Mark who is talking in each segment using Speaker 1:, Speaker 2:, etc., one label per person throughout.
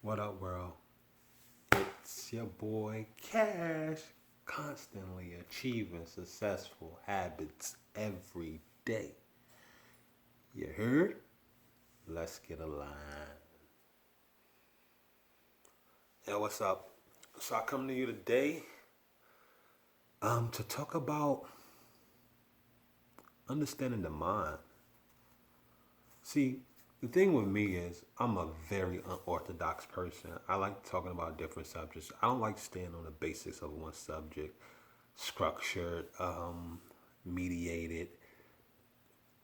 Speaker 1: What up, world? It's your boy Cash, constantly achieving successful habits every day. You heard? Let's get a line. Yo, what's up? So I come to you today to talk about understanding the mind. See, the thing with me is I'm a very unorthodox person. I like talking about different subjects. I don't like staying on the basics of one subject, structured, mediated,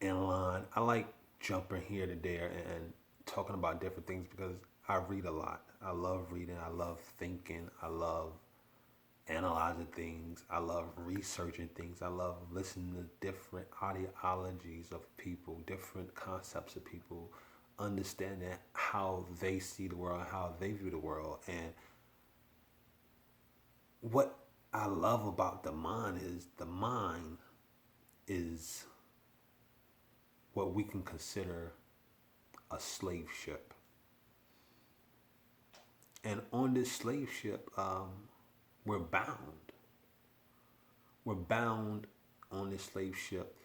Speaker 1: in line. I like jumping here to there and talking about different things because I read a lot. I love reading. I love thinking. I love analyzing things. I love researching things. I love listening to different ideologies of people, different concepts of people, understanding how they see the world, how they view the world. And what I love about the mind is what we can consider a slave ship. And on this slave ship, we're bound. We're bound on this slave ship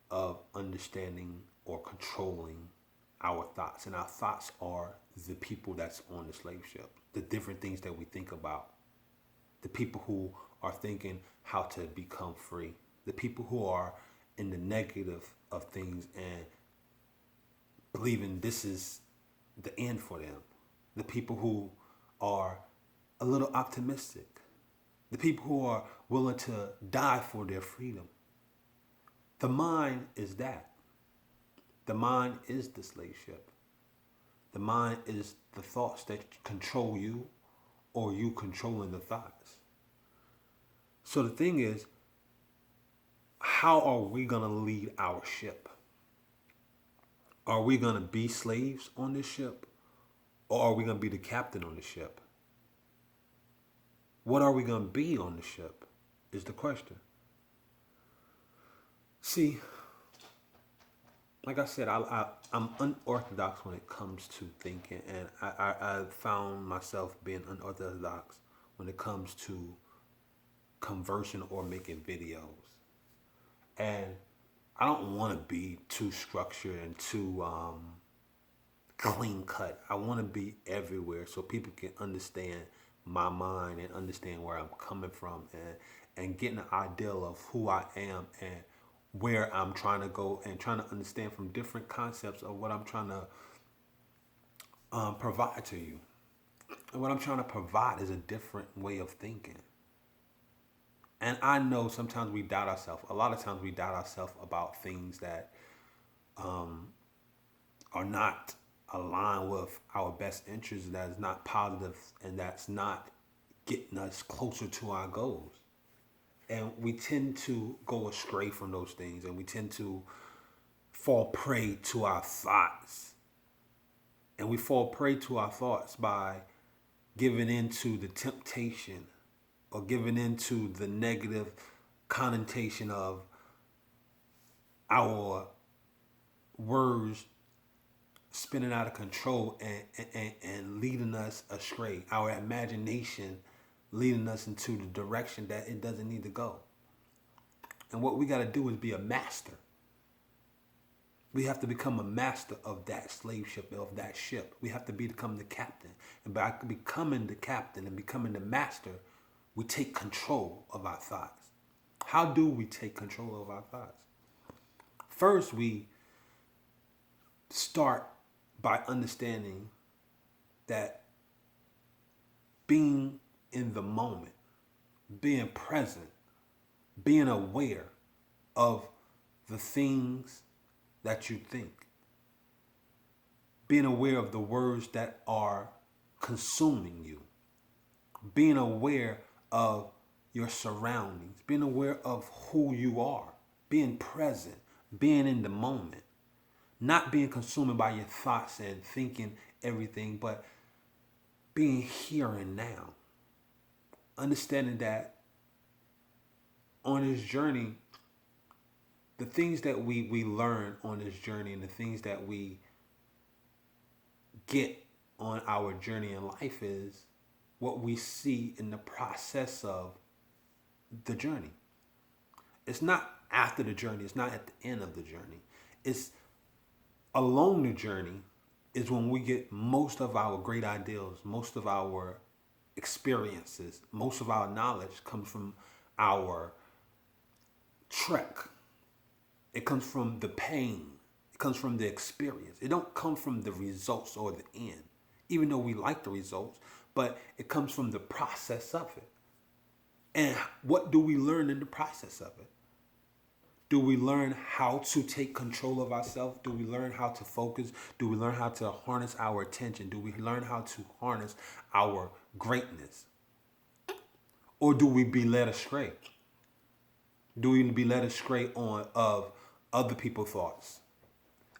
Speaker 1: of understanding or controlling our thoughts. And our thoughts are the people that's on the slave ship, the different things that we think about, the people who are thinking how to become free, the people who are in the negative of things and believing this is the end for them, the people who are a little optimistic, the people who are willing to die for their freedom. The mind is that. The mind is the slave ship. The mind is the thoughts that control you or you controlling the thoughts. So the thing is, how are we going to lead our ship? Are we going to be slaves on this ship or are we going to be the captain on the ship? What are we going to be on the ship is the question. See, like I said, I'm unorthodox when it comes to thinking, and I found myself being unorthodox when it comes to conversing or making videos. And I don't want to be too structured and too clean cut. I want to be everywhere so people can understand my mind and understand where I'm coming from and getting an idea of who I am and where I'm trying to go and trying to understand from different concepts of what I'm trying to provide to you. And what I'm trying to provide is a different way of thinking. And I know sometimes we doubt ourselves. A lot of times we doubt ourselves about things that are not aligned with our best interests, that is not positive, and that's not getting us closer to our goals. And we tend to go astray from those things, and we tend to fall prey to our thoughts. And we fall prey to our thoughts by giving into the temptation or giving into the negative connotation of our words spinning out of control and leading us astray. Our imagination leading us into the direction that it doesn't need to go. And what we got to do is be a master. We have to become a master of that slave ship, of that ship. We have to become the captain. And by becoming the captain and becoming the master, we take control of our thoughts. How do we take control of our thoughts? First, we start by understanding that being in the moment, being present, being aware of the things that you think, being aware of the words that are consuming you, being aware of your surroundings, being aware of who you are, being present, being in the moment, not being consumed by your thoughts and thinking everything, but being here and now. Understanding that on this journey, the things that we learn on this journey and the things that we get on our journey in life is what we see in the process of the journey. It's not after the journey, it's not at the end of the journey. It's along the journey is when we get most of our great ideals, most of our experiences, most of our knowledge comes from our trek. It comes from the pain. It comes from the experience. It don't come from the results or the end, even though we like the results, but it comes from the process of it. And what do we learn in the process of it? Do we learn how to take control of ourselves? Do we learn how to focus? Do we learn how to harness our attention? Do we learn how to harness our greatness? Or do we be led astray? Do we be led astray on of other people's thoughts,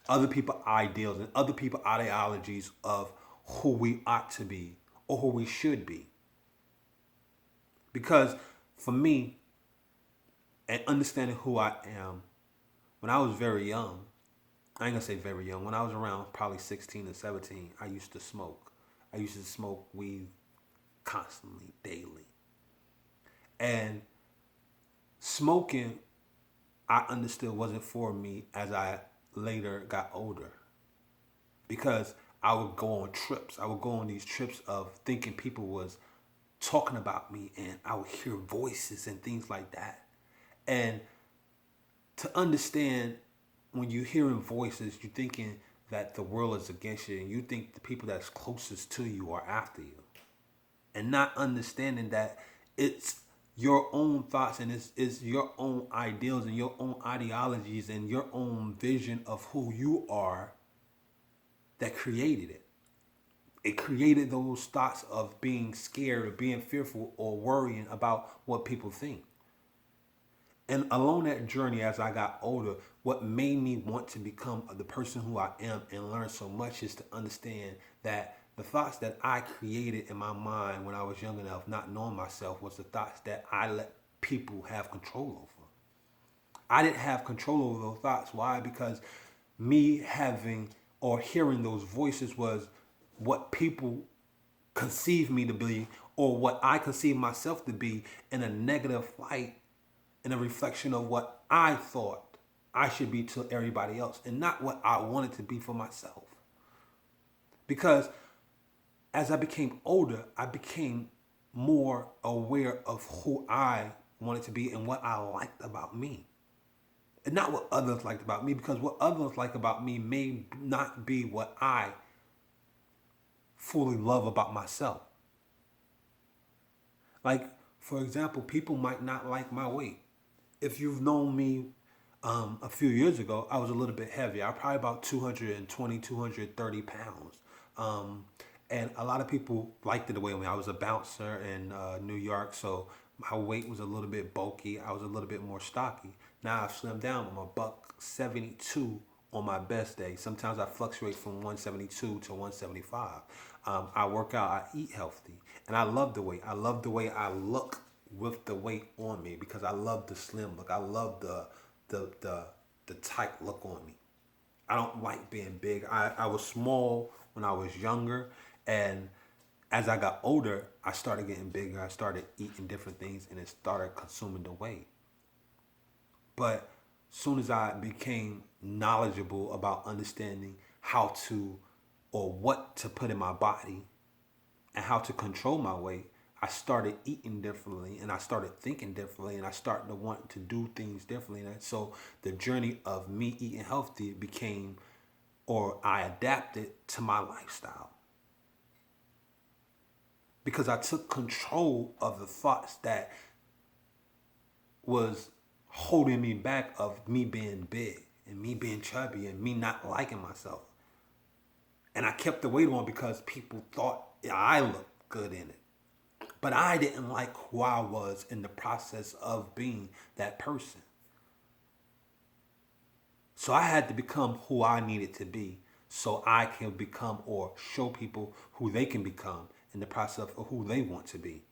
Speaker 1: other people's ideals, and other people's ideologies of who we ought to be or who we should be? Because for me, and understanding who I am, when I was very young, I ain't gonna say very young, when I was around probably 16 or 17, I used to smoke. I used to smoke weed constantly, daily. And smoking, I understood wasn't for me as I later got older. Because I would go on trips. I would go on these trips of thinking people was talking about me, and I would hear voices and things like that. And to understand, when you're hearing voices, you're thinking that the world is against you, and you think the people that's closest to you are after you. And not understanding that it's your own thoughts and it's your own ideals and your own ideologies and your own vision of who you are that created it. It created those thoughts of being scared or being fearful or worrying about what people think. And along that journey, as I got older, what made me want to become the person who I am and learn so much is to understand that the thoughts that I created in my mind when I was young enough, not knowing myself, was the thoughts that I let people have control over. I didn't have control over those thoughts. Why? Because me having or hearing those voices was what people conceive me to be, or what I conceive myself to be, in a negative light, in a reflection of what I thought I should be to everybody else, and not what I wanted to be for myself. Because as I became older, I became more aware of who I wanted to be and what I liked about me. And not what others liked about me, because what others like about me may not be what I fully love about myself. Like, for example, people might not like my weight. If you've known me a few years ago, I was a little bit heavier. I was probably about 220, 230 pounds. And a lot of people liked it the way I was a bouncer in New York, so my weight was a little bit bulky. I was a little bit more stocky. Now I've slimmed down. I'm a buck 72 on my best day. Sometimes I fluctuate from 172 to 175. I work out. I eat healthy, and I love the weight. I love the way I look with the weight on me, because I love the slim look. I love the tight look on me. I don't like being big. I was small when I was younger, and as I got older, I started getting bigger. I started eating different things, and it started consuming the weight. But soon as I became knowledgeable about understanding how to, or what to put in my body and how to control my weight, I started eating differently, and I started thinking differently, and I started to want to do things differently. And so the journey of me eating healthy became, or I adapted to my lifestyle, because I took control of the thoughts that was holding me back, of me being big and me being chubby and me not liking myself. And I kept the weight on because people thought I looked good in it. But I didn't like who I was in the process of being that person. So I had to become who I needed to be, so I can become or show people who they can become in the process of who they want to be.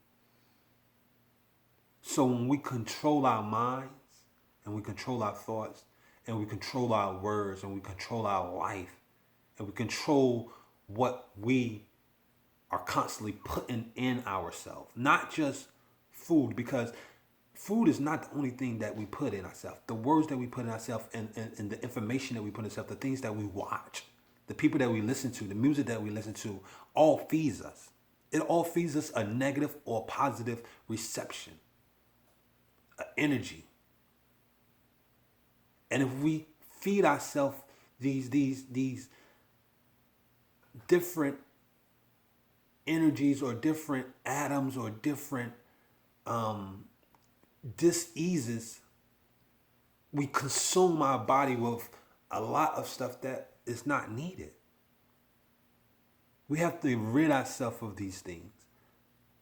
Speaker 1: So when we control our minds and we control our thoughts and we control our words and we control our life and we control what we are constantly putting in ourselves, not just food, because food is not the only thing that we put in ourselves. The words that we put in ourselves, and the information that we put in ourselves, the things that we watch, the people that we listen to, the music that we listen to, all feeds us. It all feeds us a negative or positive reception, energy. And if we feed ourselves these different energies or different atoms or different diseases, we consume our body with a lot of stuff that is not needed. We have to rid ourselves of these things.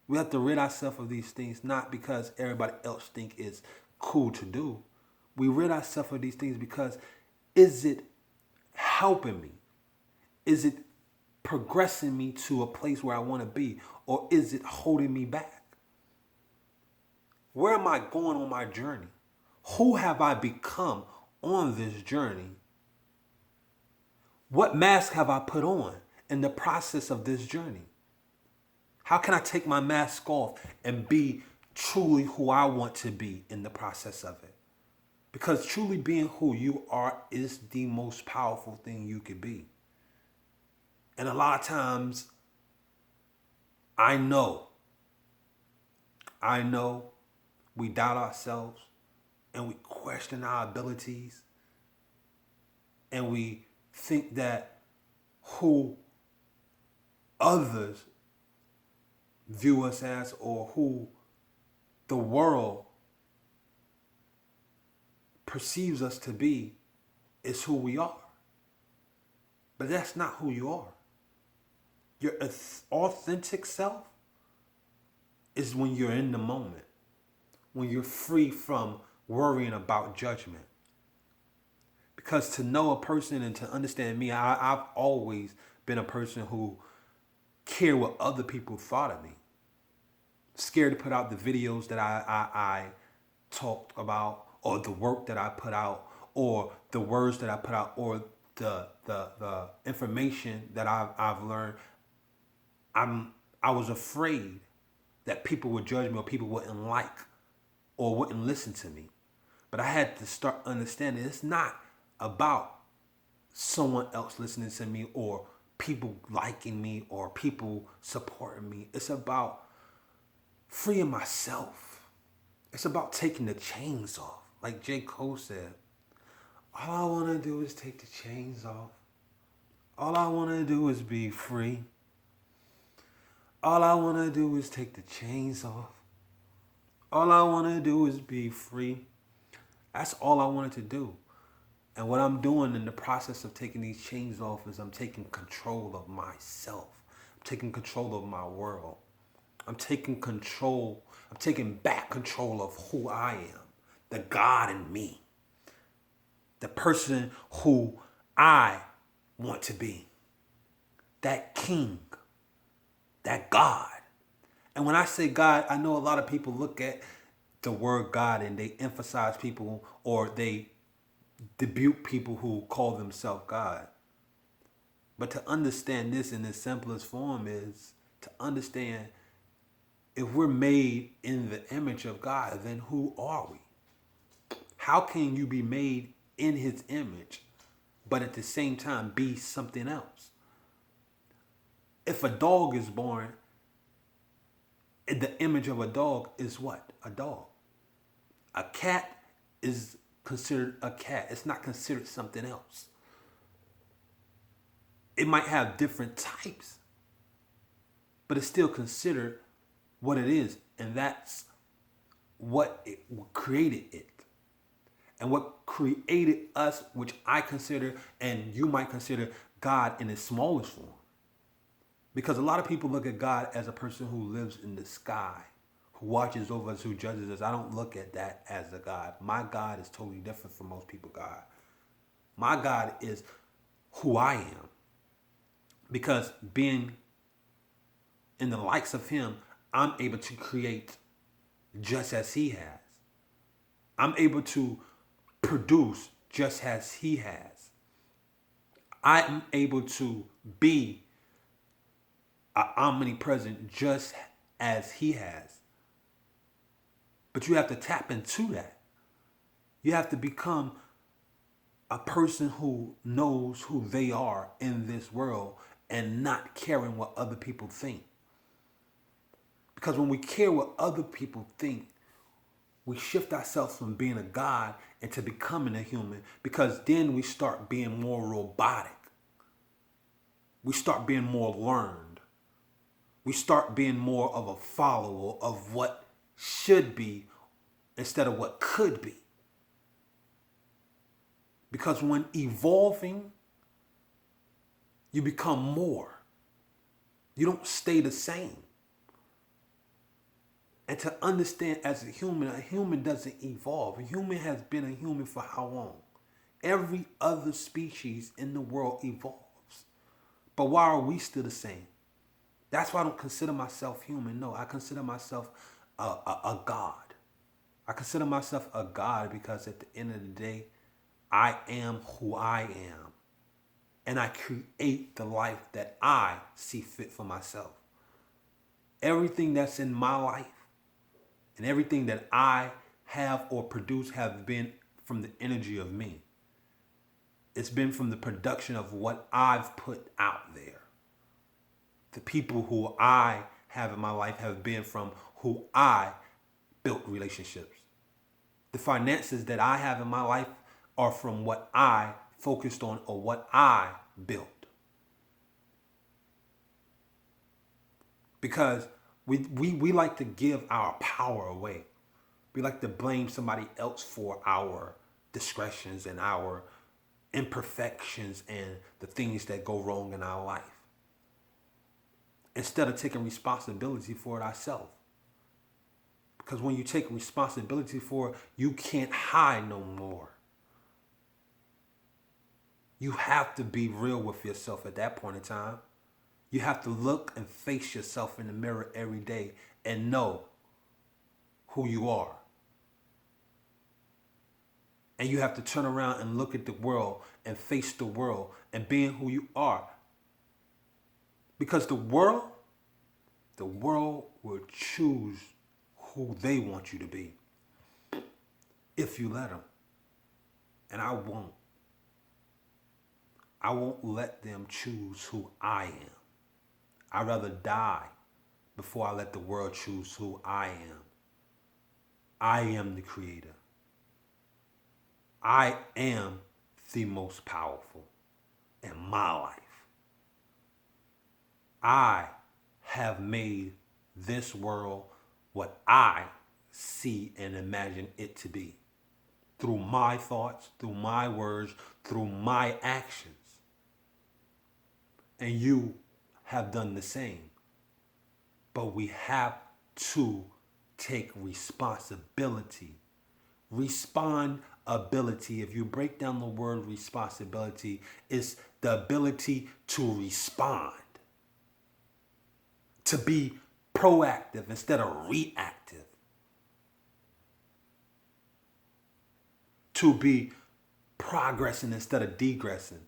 Speaker 1: We have to rid ourselves of these things, not because everybody else think it's cool to do. We rid ourselves of these things because, is it helping me? Is it progressing me to a place where I want to be? Or is it holding me back? Where am I going on my journey? Who have I become on this journey? What mask have I put on in the process of this journey? How can I take my mask off and be truly who I want to be in the process of it? Because truly being who you are is the most powerful thing you could be. And a lot of times, I know we doubt ourselves and we question our abilities and we think that who others view us as or who the world perceives us to be is who we are. But that's not who you are. Your authentic self is when you're in the moment, when you're free from worrying about judgment. Because to know a person and to understand me, I've always been a person who cared what other people thought of me. Scared to put out the videos that I talked about, or the work that I put out, or the words that I put out, or the information that I've learned. I was afraid that people would judge me or people wouldn't like or wouldn't listen to me. But I had to start understanding it's not about someone else listening to me or people liking me or people supporting me. It's about freeing myself. It's about taking the chains off. Like J. Cole said, all I want to do is take the chains off. All I want to do is be free. All I want to do is take the chains off. All I want to do is be free. That's all I wanted to do. And what I'm doing in the process of taking these chains off is I'm taking control of myself. I'm taking control of my world. I'm taking back control of who I am, the God in me, the person who I want to be, that king, that God. And when I say God, I know a lot of people look at the word God and they emphasize people or they debut people who call themselves God. But to understand this in its simplest form is to understand if we're made in the image of God, then who are we? How can you be made in his image, but at the same time be something else? If a dog is born, the image of a dog is what? A dog. A cat is considered a cat. It's not considered something else. It might have different types, but it's still considered what it is. And that's what created it. And what created us, which I consider, and you might consider, God in its smallest form. Because a lot of people look at God as a person who lives in the sky, who watches over us, who judges us. I don't look at that as a God. My God is totally different from most people's God. My God is who I am. Because being in the likes of him, I'm able to create just as he has. I'm able to produce just as he has. I'm able to be omnipresent just as he has. But you have to tap into that. You have to become a person who knows who they are in this world and not caring what other people think. Because when we care what other people think, we shift ourselves from being a God into becoming a human, because then we start being more robotic. We start being more learned. We start being more of a follower of what should be instead of what could be. Because when evolving, you become more. You don't stay the same. And to understand, as a human doesn't evolve. A human has been a human for how long? Every other species in the world evolves. But why are we still the same? That's why I don't consider myself human. No, I consider myself a God. I consider myself a God because at the end of the day, I am who I am. And I create the life that I see fit for myself. Everything that's in my life and everything that I have or produce have been from the energy of me. It's been from the production of what I've put out there. The people who I have in my life have been from who I built relationships. The finances that I have in my life are from what I focused on or what I built. Because we like to give our power away. We like to blame somebody else for our discretions and our imperfections and the things that go wrong in our life, instead of taking responsibility for it ourselves. Because when you take responsibility for it, you can't hide no more. You have to be real with yourself at that point in time. You have to look and face yourself in the mirror every day and know who you are. And you have to turn around and look at the world and face the world and being who you are. Because the world will choose who they want you to be. If you let them. And I won't. I won't let them choose who I am. I'd rather die before I let the world choose who I am. I am the creator. I am the most powerful in my life. I have made this world what I see and imagine it to be. Through my thoughts, through my words, through my actions. And you have done the same. But we have to take responsibility. Respondability, if you break down the word responsibility, is the ability to respond. To be proactive instead of reactive. To be progressing instead of degressing.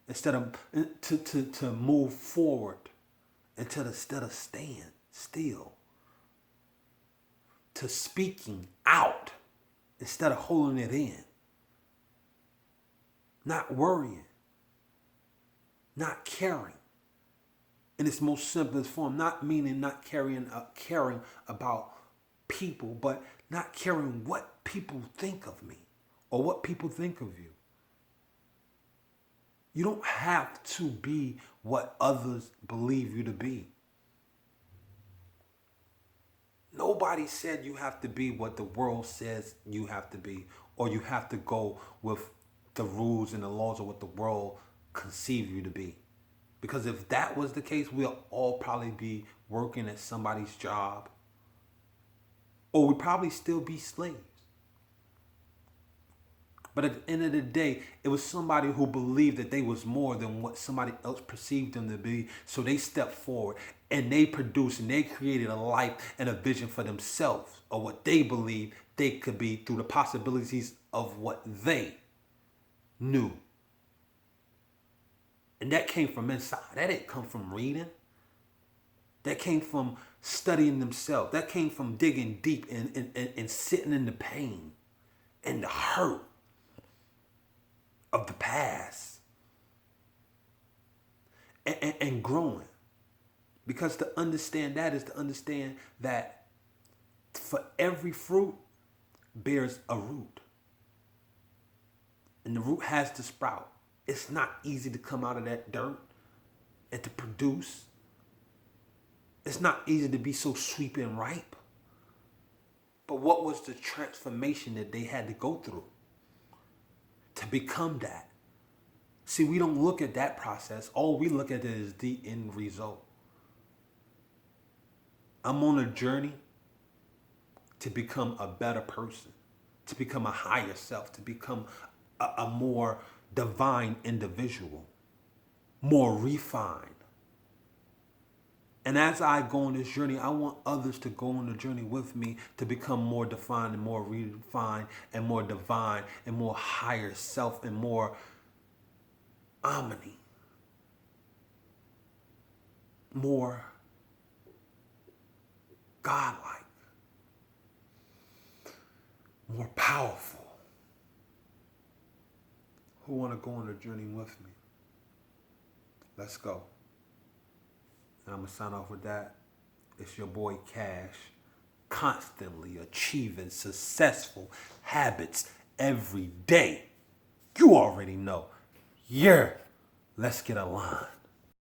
Speaker 1: Instead of to move forward instead of staying still. To speaking out instead of holding it in. Not worrying. Not caring. In its most simplest form. Not meaning not caring about people, but not caring what people think of me or what people think of you. You don't have to be what others believe you to be. Nobody said you have to be what the world says you have to be, or you have to go with the rules and the laws of what the world conceive you to be. Because if that was the case, we'll all probably be working at somebody's job, or we'd probably still be slaves. But at the end of the day, it was somebody who believed that they was more than what somebody else perceived them to be. So they stepped forward and they produced and they created a life and a vision for themselves of what they believed they could be through the possibilities of what they knew. And that came from inside. That didn't come from reading. That came from studying themselves. That came from digging deep and sitting in the pain and the hurt of the past and growing. Because to understand that is to understand that for every fruit bears a root. And the root has to sprout. It's not easy to come out of that dirt and to produce. It's not easy to be so sweeping ripe. But what was the transformation that they had to go through to become that? See, we don't look at that process. All we look at is the end result. I'm on a journey to become a better person, to become a higher self, to become a more divine individual, more refined. And as I go on this journey, I want others to go on the journey with me to become more defined and more refined and more divine and more higher self and more omni, more godlike, more powerful. Who want to go on the journey with me? Let's go. And I'm going to sign off with that. It's your boy Cash, constantly achieving successful habits every day. You already know. Yeah. Let's get aligned.